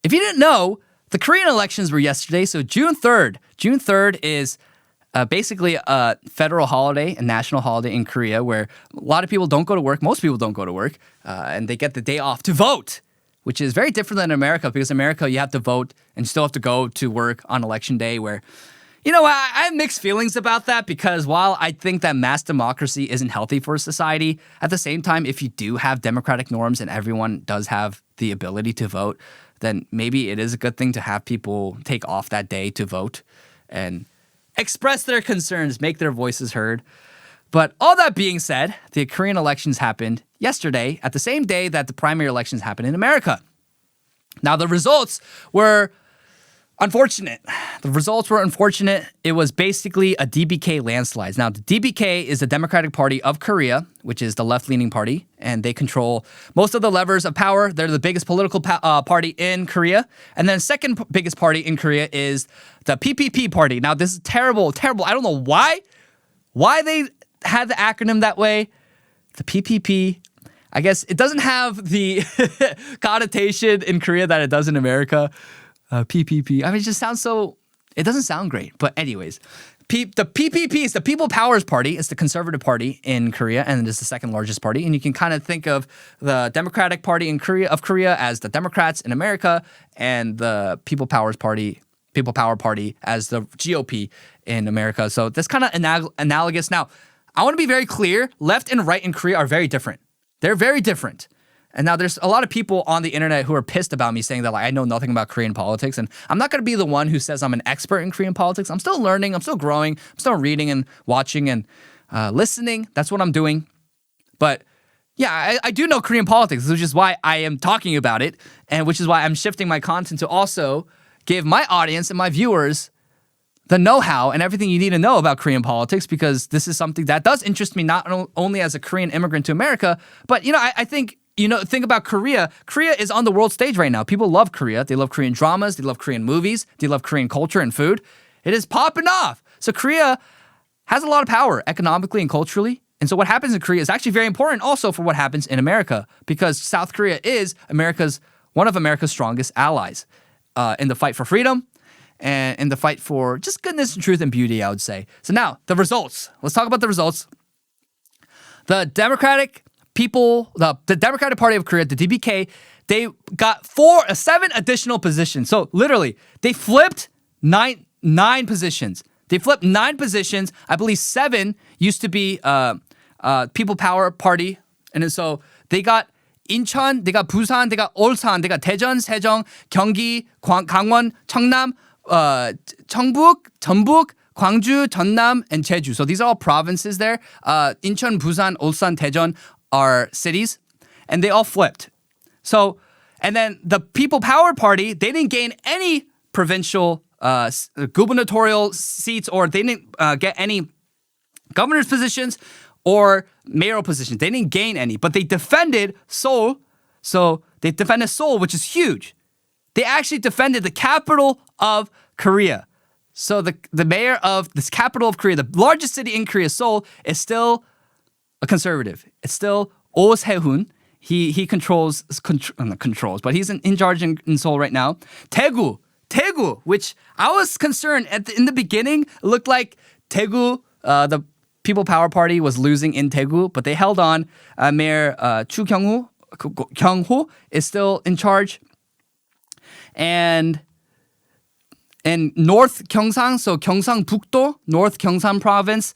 if you didn't know, the Korean elections were yesterday, so June 3rd. June 3rd is basically a federal holiday, a national holiday in Korea where a lot of people don't go to work. Most people don't go to work, and they get the day off to vote, which is very different than America because in America, you have to vote and still have to go to work on election day where, I have mixed feelings about that because while I think that mass democracy isn't healthy for society, at the same time, if you do have democratic norms and everyone does have the ability to vote, then maybe it is a good thing to have people take off that day to vote and express their concerns, make their voices heard. But all that being said, the Korean elections happened yesterday at the same day that the primary elections happened in America. Now, the results were unfortunate. It was basically a DPK landslide. Now, the DPK is the Democratic Party of Korea, which is the left-leaning party, and they control most of the levers of power. They're the biggest political party in Korea. And then second biggest party in Korea is the PPP party. Now, this is terrible. I don't know why they had the acronym that way. The PPP, I guess it doesn't have the connotation in Korea that it does in America. PPP. I mean, it doesn't sound great. But anyways, the PPP is the People Powers Party. It's the conservative party in Korea, and it's the second largest party. And you can kind of think of the Democratic Party of Korea as the Democrats in America, and the People Power Party as the GOP in America. So that's kind of analogous. Now, I want to be very clear. Left and right in Korea are very different. They're very different. And now there's a lot of people on the internet who are pissed about me saying that I know nothing about Korean politics. And I'm not going to be the one who says I'm an expert in Korean politics. I'm still learning. I'm still growing. I'm still reading and watching and listening. That's what I'm doing. But yeah, I do know Korean politics, which is why I am talking about it. And which is why I'm shifting my content to also give my audience and my viewers the know-how and everything you need to know about Korean politics, because this is something that does interest me not only as a Korean immigrant to America, but, I think, think about Korea. Korea is on the world stage right now. People love Korea. They love Korean dramas. They love Korean movies. They love Korean culture and food. It is popping off. So Korea has a lot of power economically and culturally. And so what happens in Korea is actually very important also for what happens in America, because South Korea is one of America's strongest allies in the fight for freedom and in the fight for just goodness and truth and beauty, I would say. So now, the results. Let's talk about the results. The Democratic Party of Korea, the DPK, they got 7 additional positions. So literally, they flipped nine positions. I believe 7 used to be People Power Party. And so they got Incheon, they got Busan, they got Ulsan, they got Daejeon, Sejong, Gyeonggi, Gangwon, Cheongnam, Cheongbuk, Gwangju, Jeonnam, and Jeju. So these are all provinces there. Incheon, Busan, Ulsan, Daejeon are cities, and they all flipped. So, and then the People Power Party, they didn't gain any provincial gubernatorial seats, or they didn't get any governor's positions or mayoral positions. They didn't gain any, but they defended Seoul. So they defended Seoul, which is huge. They actually defended the capital of Korea. So the mayor of this capital of Korea, the largest city in Korea, Seoul, is still a conservative. It's still Oh Se-hoon. He controls, but he's in charge in Seoul right now. Daegu, which I was concerned in the beginning, it looked like Daegu, the People Power Party was losing in Daegu, but they held on. Mayor Chu Kyung-ho is still in charge. And North Gyeongsang, so Gyeongsang-bukdo, North Gyeongsang province,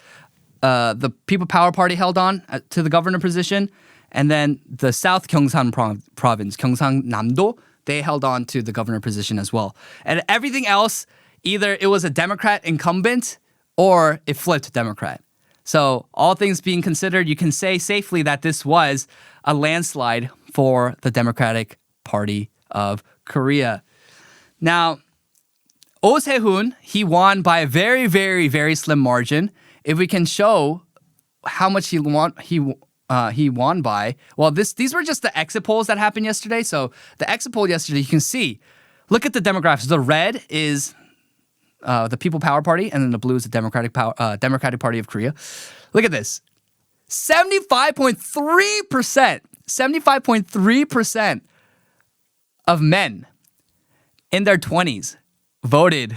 the People Power Party held on to the governor position. And then the South Gyeongsang province, Gyeongsang-namdo, they held on to the governor position as well. And everything else, either it was a Democrat incumbent or it flipped Democrat. So all things being considered, you can say safely that this was a landslide for the Democratic Party of Korea. Now, Oh Se-hoon, he won by a very, very, very slim margin. If we can show how much he won by, well, these were just the exit polls that happened yesterday. So the exit poll yesterday, you can see, look at the demographics. The red is the People Power Party, and then the blue is the Democratic Party of Korea. Look at this. 75.3% of men in their 20s voted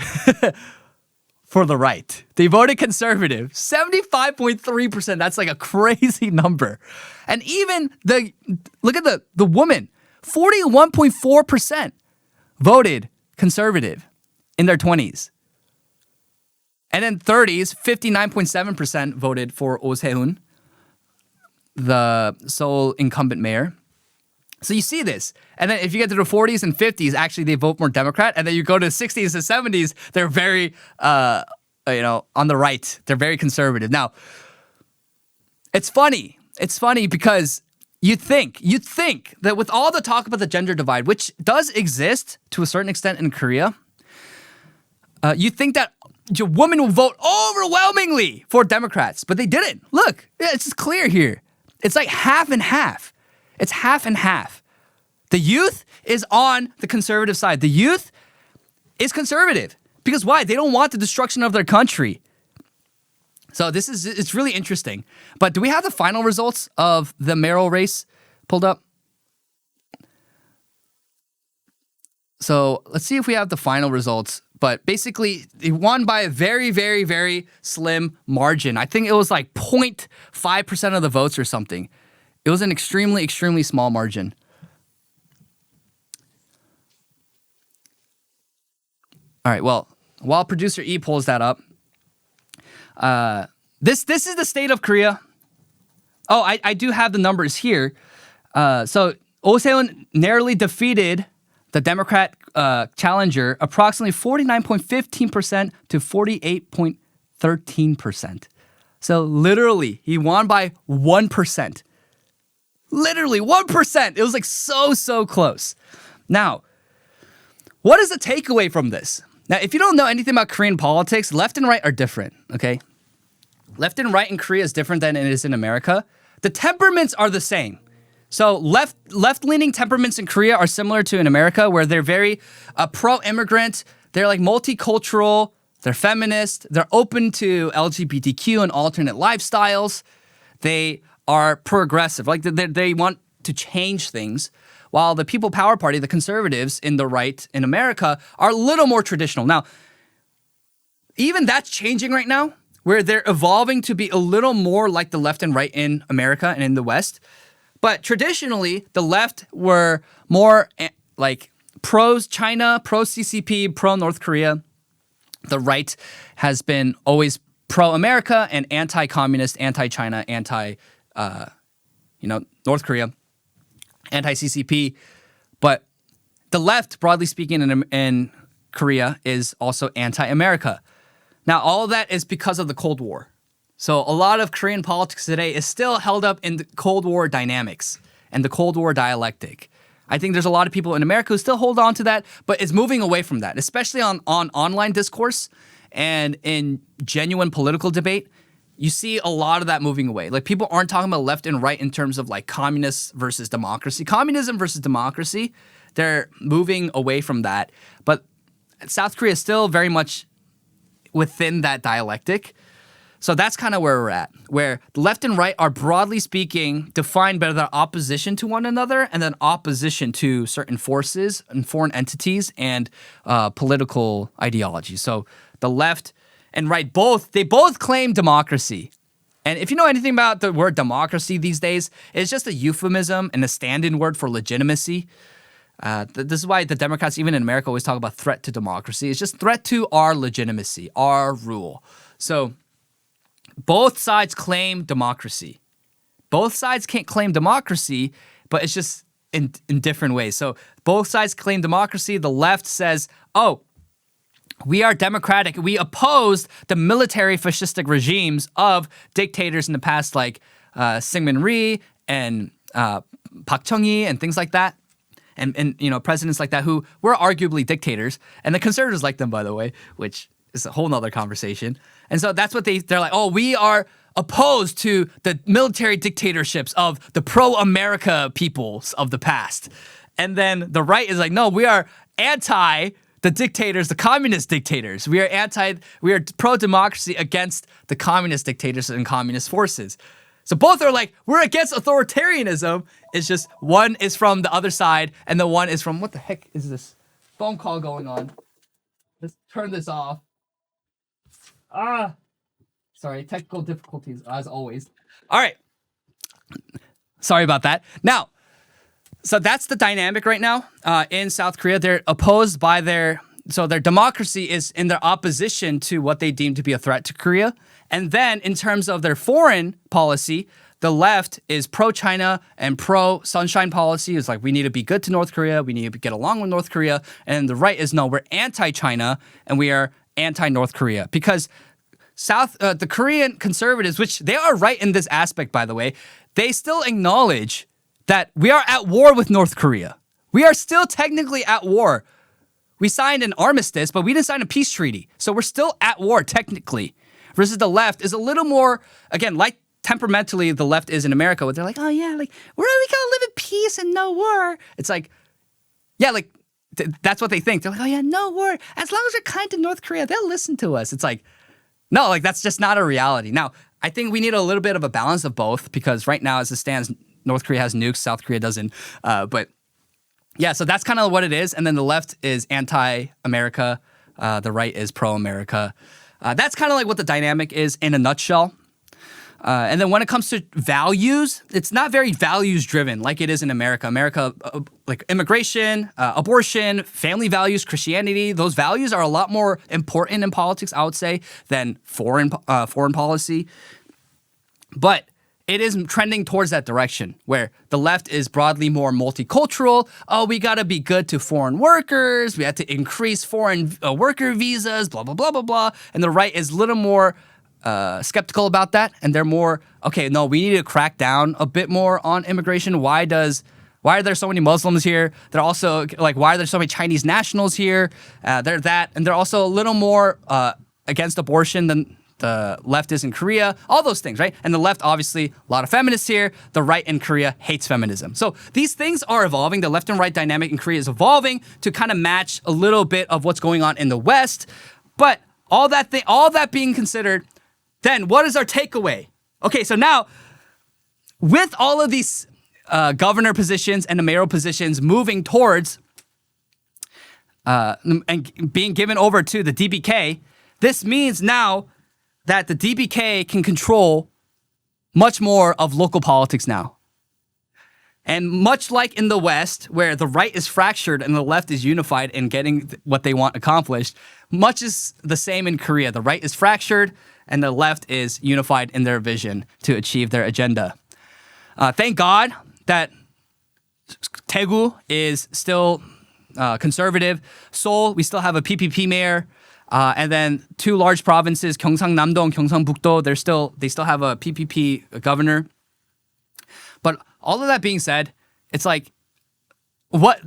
for the right. They voted conservative. 75.3%. That's like a crazy number. And even look at the woman, 41.4% voted conservative in their 20s. And then 30s, 59.7% voted for Oh Se-hoon, the Seoul incumbent mayor. So you see this. And then if you get to the 40s and 50s, actually they vote more Democrat. And then you go to the 60s and 70s, they're very, on the right. They're very conservative. Now, it's funny. It's funny because you'd think that with all the talk about the gender divide, which does exist to a certain extent in Korea, you think that women will vote overwhelmingly for Democrats, but they didn't. Look, it's just clear here. It's like half and half. It's half and half. The youth is on the conservative side. The youth is conservative. Because why? They don't want the destruction of their country. So it's really interesting. But do we have the final results of the mayoral race pulled up? So let's see if we have the final results. But basically, he won by a very, very, very slim margin. I think it was like 0.5% of the votes or something. It was an extremely, extremely small margin. All right, well, while producer E pulls that up, this is the state of Korea. Oh, I do have the numbers here. So Oh Se-hoon narrowly defeated the Democrat challenger approximately 49.15% to 48.13%. So literally, he won by 1%. Literally 1%. It was like so close. Now, what is the takeaway from this? Now, if you don't know anything about Korean politics, left and right are different, okay? Left and right in Korea is different than it is in America. The temperaments are the same. So left-leaning temperaments in Korea are similar to in America, where they're very pro-immigrant, they're like multicultural, they're feminist, they're open to LGBTQ and alternate lifestyles. They are progressive, like they want to change things. While the People Power Party, the conservatives in the right in America, are a little more traditional. Now, even that's changing right now, where they're evolving to be a little more like the left and right in America and in the West. But traditionally, the left were more like pro-China, pro-CCP, pro-North Korea. The right has been always pro-America and anti-communist, anti-China, North Korea, anti-CCP. But the left, broadly speaking, in Korea is also anti-America. Now, all of that is because of the Cold War. So a lot of Korean politics today is still held up in the Cold War dynamics and the Cold War dialectic. I think there's a lot of people in America who still hold on to that, but it's moving away from that, especially on online discourse and in genuine political debate. You see a lot of that moving away. Like, people aren't talking about left and right in terms of like communists versus democracy. Communism versus democracy, they're moving away from that. But South Korea is still very much within that dialectic. So that's kind of where we're at, where the left and right are, broadly speaking, defined by their opposition to one another and then opposition to certain forces and foreign entities and political ideologies. So the left and right both claim democracy. And if you know anything about the word democracy these days, it's just a euphemism and a stand-in word for legitimacy. This is why the Democrats, even in America, always talk about threat to democracy. It's just threat to our legitimacy, our rule. So both sides claim democracy. Both sides can't claim democracy, but it's just in different ways. So both sides claim democracy. The left says, oh, we are democratic. We opposed the military fascistic regimes of dictators in the past, like Syngman Rhee and Park Chung-hee and things like that. And presidents like that who were arguably dictators. And the conservatives like them, by the way, which is a whole nother conversation. And so that's what they're like, oh, we are opposed to the military dictatorships of the pro-America peoples of the past. And then the right is like, no, we are anti the dictators, the communist dictators. We are pro-democracy against the communist dictators and communist forces. So both are like, we're against authoritarianism. It's just one is from the other side and the one is from, what the heck is this? phone call going on. Let's turn this off. Sorry, technical difficulties as always. All right. Sorry about that. Now, so that's the dynamic right now in South Korea. They're opposed by their democracy is in their opposition to what they deem to be a threat to Korea. And then in terms of their foreign policy, the left is pro-China and pro-sunshine policy. It's like, we need to be good to North Korea. We need to get along with North Korea. And the right is, no, we're anti-China and we are anti-North Korea. Because the Korean conservatives, which they are right in this aspect, by the way, they still acknowledge that we are at war with North Korea. We are still technically at war. We signed an armistice, but we didn't sign a peace treaty. So we're still at war, technically. Versus the left is a little more, again, like temperamentally the left is in America, where they're like, oh yeah, like, we gotta live in peace and no war. It's like, yeah, like, that's what they think. They're like, oh yeah, no war. As long as we're kind to North Korea, they'll listen to us. It's like, no, like, that's just not a reality. Now, I think we need a little bit of a balance of both, because right now, as it stands, North Korea has nukes, South Korea doesn't. But yeah, so that's kind of what it is. And then the left is anti-America. The right is pro-America. That's kind of like what the dynamic is in a nutshell. And then when it comes to values, it's not very values driven like it is in America. America, like immigration, abortion, family values, Christianity, those values are a lot more important in politics, I would say, than foreign policy. But it is trending towards that direction where the left is broadly more multicultural. Oh, we got to be good to foreign workers. We have to increase foreign worker visas, blah, blah, blah, blah, blah. And the right is a little more skeptical about that. And they're more, okay, no, we need to crack down a bit more on immigration. Why are there so many Muslims here? They're also like, why are there so many Chinese nationals here? They're that. And they're also a little more against abortion than the left is in Korea, all those things, right? And the left, obviously, a lot of feminists here. The right in Korea hates feminism. So these things are evolving. The left and right dynamic in Korea is evolving to kind of match a little bit of what's going on in the West. But all that being considered, then what is our takeaway? Okay, so now with all of these governor positions and the mayoral positions moving towards and being given over to the DPK, this means now that the DPK can control much more of local politics now. And much like in the West, where the right is fractured and the left is unified in getting what they want accomplished, much is the same in Korea. The right is fractured and the left is unified in their vision to achieve their agenda. Thank God that Daegu is still conservative. Seoul, we still have a PPP mayor. And then two large provinces, Gyeongsangnam-do and Gyeongsangbuk-do, they still have a PPP governor. But all of that being said, it's like, what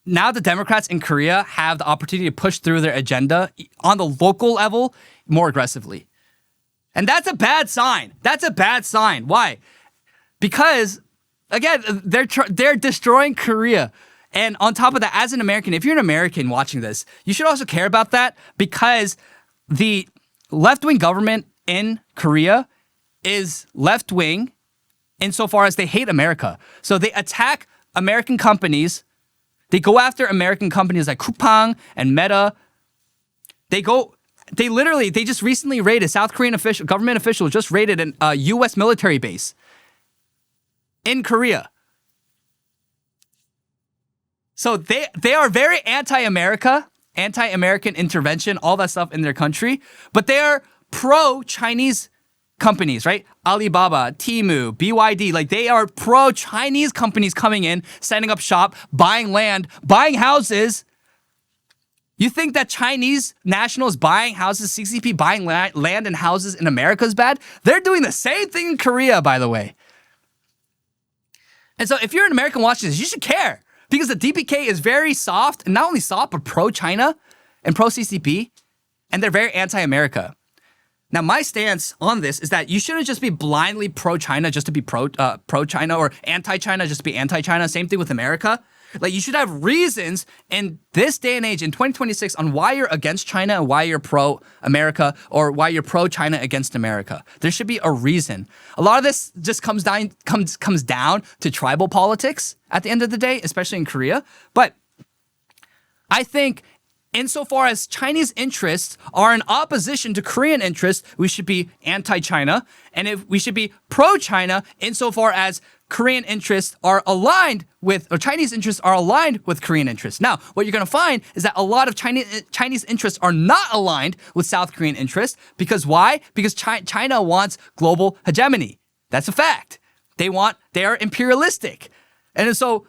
now the Democrats in Korea have the opportunity to push through their agenda on the local level more aggressively. And that's a bad sign. That's a bad sign. Why? Because, again, they're destroying Korea. And on top of that, as an American, if you're an American watching this, you should also care about that, because the left-wing government in Korea is left-wing insofar as they hate America. So they attack American companies. They go after American companies like Coupang and Meta. They just recently raided, South Korean government official just raided a U.S. military base in Korea. So they are very anti-America, anti-American intervention, all that stuff in their country, but they are pro-Chinese companies, right? Alibaba, Temu, BYD, like they are pro-Chinese companies coming in, setting up shop, buying land, buying houses. You think that Chinese nationals buying houses, CCP buying land and houses in America is bad? They're doing the same thing in Korea, by the way. And so if you're an American watching this, you should care. Because the DPK is very soft, and not only soft, but pro-China and pro-CCP, and they're very anti-America. Now, my stance on this is that you shouldn't just be blindly pro-China just to be pro-China, or anti-China just to be anti-China. Same thing with America. Like, you should have reasons in this day and age, in 2026, on why you're against China and why you're pro-America, or why you're pro-China against America. There should be a reason. A lot of this just comes down to tribal politics at the end of the day, especially in Korea. But I think insofar as Chinese interests are in opposition to Korean interests, we should be anti-China. And if we should be pro-China insofar as Korean interests are aligned with, or Chinese interests are aligned with Korean interests. Now, what you're going to find is that a lot of Chinese interests are not aligned with South Korean interests. Because why? Because China wants global hegemony. That's a fact. They are imperialistic. And so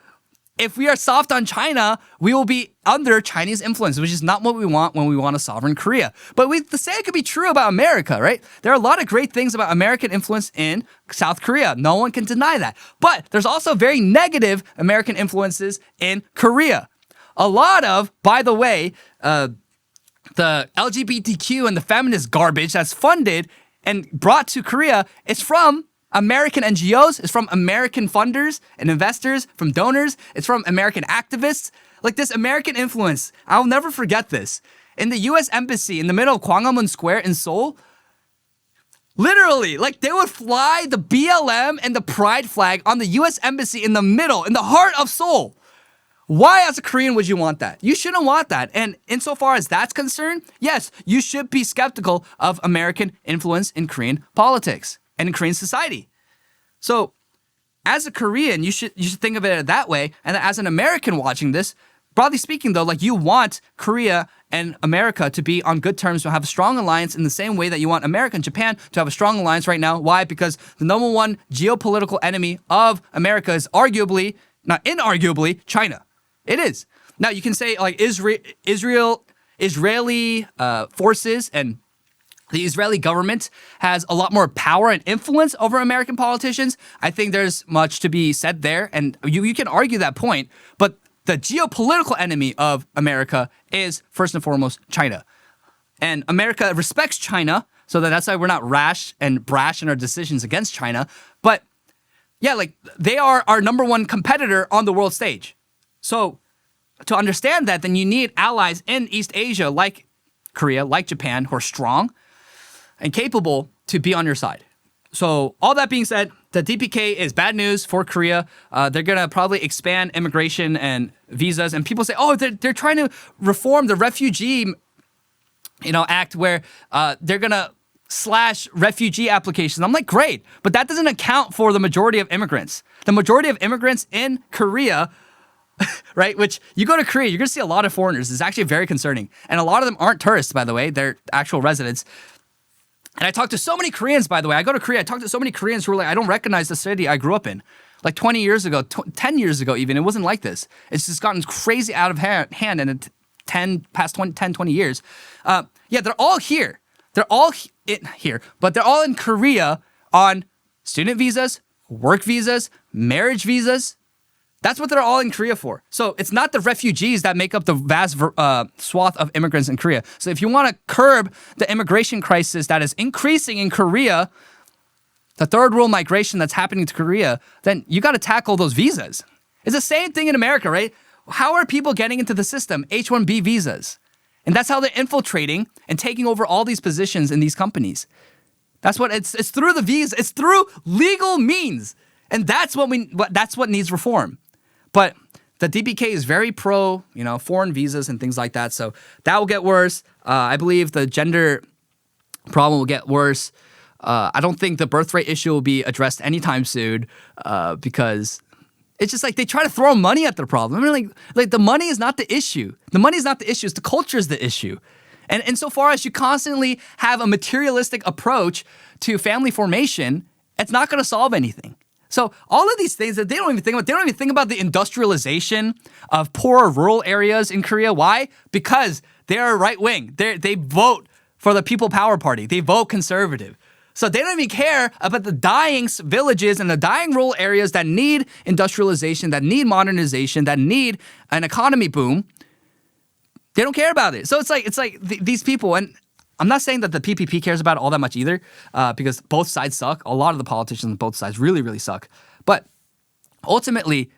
if we are soft on China, we will be under Chinese influence, which is not what we want when we want a sovereign Korea. But the same could be true about America, right? There are a lot of great things about American influence in South Korea. No one can deny that. But there's also very negative American influences in Korea. A lot of, by the way, the LGBTQ and the feminist garbage that's funded and brought to Korea is from American NGOs, it's from American funders and investors, from donors, it's from American activists. Like this American influence, I'll never forget this. In the US Embassy in the middle of Gwanghwamun Square in Seoul, literally, like they would fly the BLM and the pride flag on the US Embassy in the middle, in the heart of Seoul. Why, as a Korean, would you want that? You shouldn't want that. And insofar as that's concerned, yes, you should be skeptical of American influence in Korean politics and in Korean society. So, as a Korean, you should think of it that way. And as an American watching this, broadly speaking, though, like you want Korea and America to be on good terms, to have a strong alliance in the same way that you want America and Japan to have a strong alliance right now. Why? Because the number one geopolitical enemy of America is arguably, not inarguably, China. It is. Now, you can say like Israeli forces and the Israeli government has a lot more power and influence over American politicians. I think there's much to be said there, and you can argue that point. But the geopolitical enemy of America is, first and foremost, China. And America respects China, so that's why we're not rash and brash in our decisions against China. But yeah, like they are our number one competitor on the world stage. So to understand that, then you need allies in East Asia like Korea, like Japan, who are strong and capable to be on your side. So all that being said, the DPK is bad news for Korea. They're going to probably expand immigration and visas. And people say, oh, they're trying to reform the refugee act where they're going to slash refugee applications. I'm like, great. But that doesn't account for the majority of immigrants. The majority of immigrants in Korea, right, which you go to Korea, you're going to see a lot of foreigners. It's actually very concerning. And a lot of them aren't tourists, by the way. They're actual residents. And I talked to so many Koreans, by the way. I go to Korea, I talk to so many Koreans who are like, I don't recognize the city I grew up in. Like 20 years ago, 10 years ago even, it wasn't like this. It's just gotten crazy out of hand in the past 20 years. Yeah, they're all here. They're all here, but they're all in Korea on student visas, work visas, marriage visas. That's what they're all in Korea for. So it's not the refugees that make up the vast swath of immigrants in Korea. So if you want to curb the immigration crisis that is increasing in Korea, the third world migration that's happening to Korea, then you got to tackle those visas. It's the same thing in America, right? How are people getting into the system? H-1B visas. And that's how they're infiltrating and taking over all these positions in these companies. That's what it's through the visa. It's through legal means. And that's what needs reform. But the DPK is very pro, foreign visas and things like that. So that will get worse. I believe the gender problem will get worse. I don't think the birth rate issue will be addressed anytime soon because it's just like they try to throw money at the problem. I mean, like the money is not the issue. The money is not the issue. It's the culture is the issue. And insofar as you constantly have a materialistic approach to family formation, it's not going to solve anything. So all of these things that they don't even think about, they don't even think about the industrialization of poorer rural areas in Korea. Why? Because they are right wing. They vote for the People Power Party. They vote conservative. So they don't even care about the dying villages and the dying rural areas that need industrialization, that need modernization, that need an economy boom. They don't care about it. So it's like these people, and I'm not saying that the PPP cares about it all that much either, because both sides suck. A lot of the politicians on both sides really, really suck. But ultimately,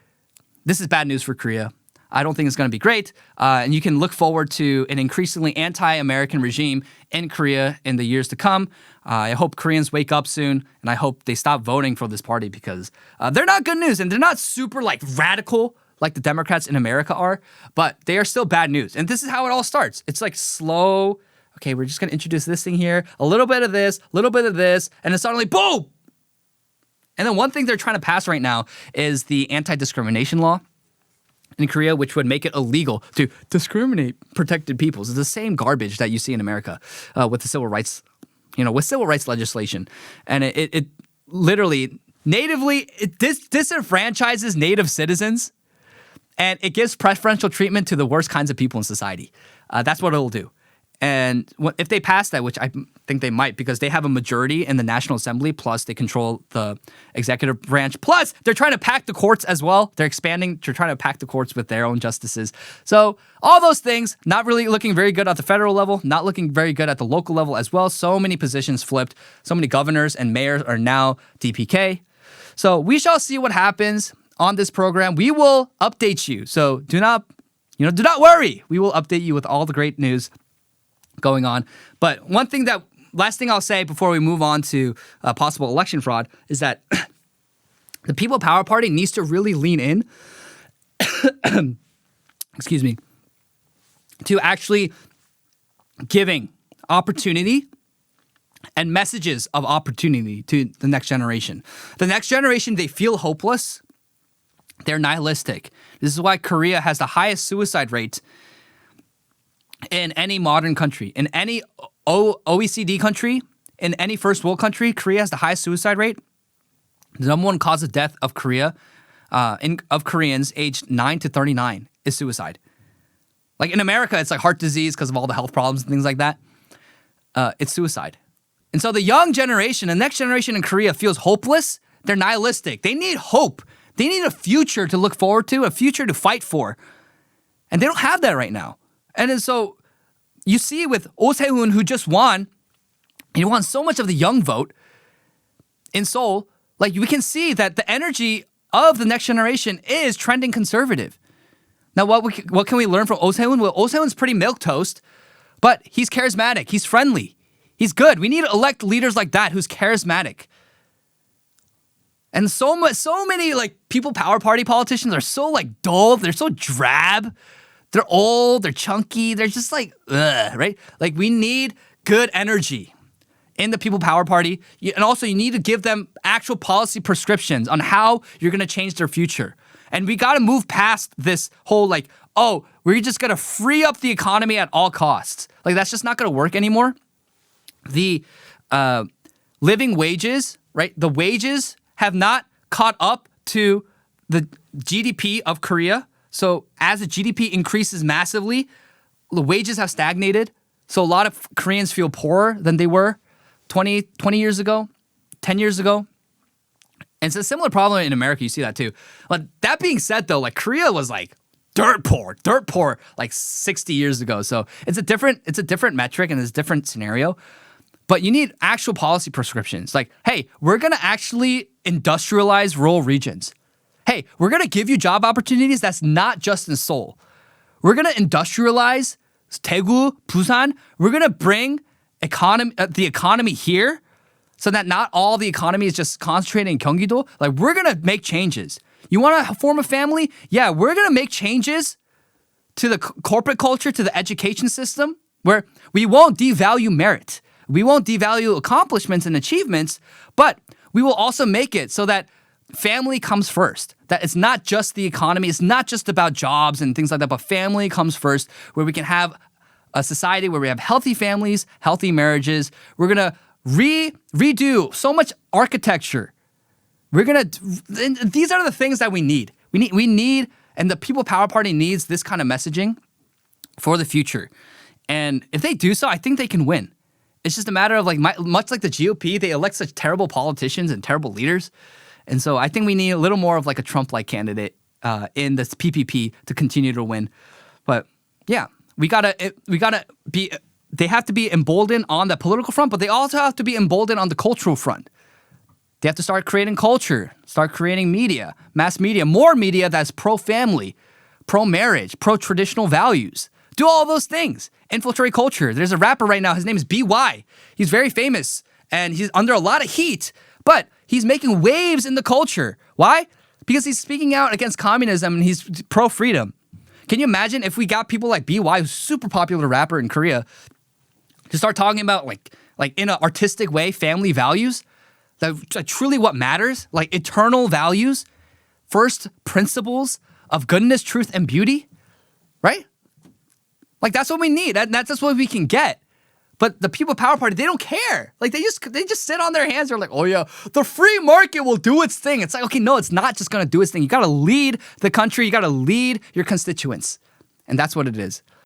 this is bad news for Korea. I don't think it's going to be great. And you can look forward to an increasingly anti-American regime in Korea in the years to come. I hope Koreans wake up soon, and I hope they stop voting for this party because they're not good news, and they're not super like radical like the Democrats in America are, but they are still bad news. And this is how it all starts. It's like slow. Okay, we're just going to introduce this thing here, a little bit of this, a little bit of this, and then suddenly, boom! And then one thing they're trying to pass right now is the anti-discrimination law in Korea, which would make it illegal to discriminate protected peoples. It's the same garbage that you see in America with the civil rights, with civil rights legislation. And it literally natively disenfranchises native citizens, and it gives preferential treatment to the worst kinds of people in society. That's what it'll do. And if they pass that, which I think they might, because they have a majority in the National Assembly, plus they control the executive branch, plus they're trying to pack the courts as well. They're expanding, they're trying to pack the courts with their own justices. So all those things, not really looking very good at the federal level, not looking very good at the local level as well. So many positions flipped. So many governors and mayors are now DPK. So we shall see what happens on this program. We will update you. So do not worry. We will update you with all the great news going on. But last thing I'll say before we move on to possible election fraud is that the People Power Party needs to really lean in, excuse me, to actually giving opportunity and messages of opportunity to the next generation. The next generation, they feel hopeless. They're nihilistic. This is why Korea has the highest suicide rate in any modern country. In any OECD country, in any first world country, Korea has the highest suicide rate. The number one cause of death of Koreans aged 9 to 39 is suicide. Like in America, it's like heart disease because of all the health problems and things like that. It's suicide. And so the young generation, the next generation in Korea feels hopeless. They're nihilistic. They need hope. They need a future to look forward to, a future to fight for. And they don't have that right now. And then so you see with Oh Se-hoon, who just won, he won so much of the young vote in Seoul. Like we can see that the energy of the next generation is trending conservative. Now, what can we learn from Oh Se-hoon? Well, Oh Se-hoon's pretty milquetoast, but he's charismatic. He's friendly. He's good. We need to elect leaders like that who's charismatic. And so many like People Power Party politicians are so like dull. They're so drab. They're old, they're chunky, they're just like, ugh, right? Like we need good energy in the People Power Party. And also you need to give them actual policy prescriptions on how you're going to change their future. And we got to move past this whole like, oh, we're just going to free up the economy at all costs. Like that's just not going to work anymore. The living wages, right? The wages have not caught up to the GDP of Korea. So as the GDP increases massively, the wages have stagnated. So a lot of Koreans feel poorer than they were 20 years ago, 10 years ago. And it's a similar problem in America. You see that too. But that being said, though, like Korea was like dirt poor like 60 years ago. So it's a different metric and it's a different scenario. But you need actual policy prescriptions. Like, hey, we're going to actually industrialize rural regions. Hey, we're going to give you job opportunities that's not just in Seoul. We're going to industrialize Daegu, Busan. We're going to bring the economy here so that not all the economy is just concentrated in Gyeonggi-do. Like, we're going to make changes. You want to form a family? Yeah, we're going to make changes to the corporate culture, to the education system, where we won't devalue merit. We won't devalue accomplishments and achievements, but we will also make it so that family comes first. That it's not just the economy. It's not just about jobs and things like that, but family comes first, where we can have a society where we have healthy families, healthy marriages. We're going to redo so much architecture. These are the things that we need. We need, and the People Power Party needs this kind of messaging for the future. And if they do so, I think they can win. It's just a matter of like, much like the GOP, they elect such terrible politicians and terrible leaders. And so I think we need a little more of like a Trump-like candidate in this PPP to continue to win. But yeah, we gotta be. They have to be emboldened on the political front, but they also have to be emboldened on the cultural front. They have to start creating culture, start creating media, mass media, more media that's pro-family, pro-marriage, pro-traditional values. Do all those things. Infiltrate culture. There's a rapper right now. His name is BY. He's very famous and he's under a lot of heat, but he's making waves in the culture. Why? because he's speaking out against communism and he's pro-freedom. Can you imagine if we got people like BY, who's a super popular rapper in Korea, to start talking about like in an artistic way, family values, that truly what matters, like eternal values, first principles of goodness, truth, and beauty, right? Like that's what we need. That's what we can get. But the People Power Party, they don't care. Like they just sit on their hands. They're like, oh yeah, the free market will do its thing. It's like, okay, no, it's not just gonna do its thing. You gotta lead the country. You gotta lead your constituents, and that's what it is.